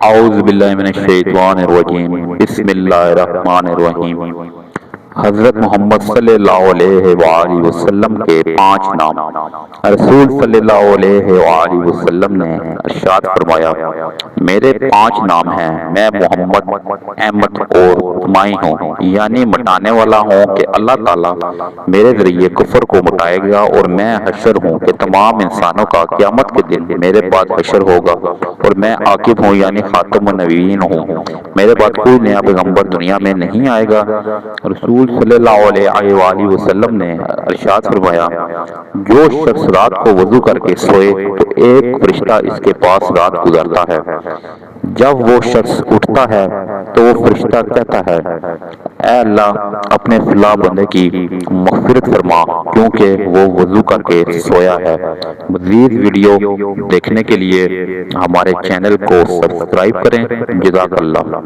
اعوذ باللہ من الشیطان الرجیم، بسم اللہ الرحمن الرحیم۔ حضرت محمد صلی اللہ علیہ وآلہ وسلم کے 5 نام۔ رسول صلی اللہ علیہ وآلہ وسلم نے ارشاد فرمایا، میرے 5 نام ہیں، میں محمد، احمد اور مائی ہوں، یعنی مٹانے والا ہوں کہ اللہ تعالیٰ میرے ذریعے کفر کو مٹائے گا، اور میں حشر ہوں کہ تمام انسانوں کا قیامت کے دن میرے بعد حشر ہوگا، اور میں عاقب ہوں یعنی خاتم النبیین ہوں، میرے بعد کوئی نیا پیغمبر دنیا میں نہیں آئے گا۔ رسول صلی اللہ علیہ وآلہ وسلم نے ارشاد فرمایا، جو شخص رات کو وضو کر کے سوئے تو ایک فرشتہ اس کے پاس رات گزارتا ہے، جب وہ شخص اٹھتا ہے تو وہ فرشتہ کہتا ہے، اے اللہ اپنے فلاں بندے کی مغفرت فرما کیونکہ وہ وضو کر کے سویا ہے۔ مزید ویڈیو دیکھنے کے لیے ہمارے چینل کو سبسکرائب کریں۔ جزاک اللہ۔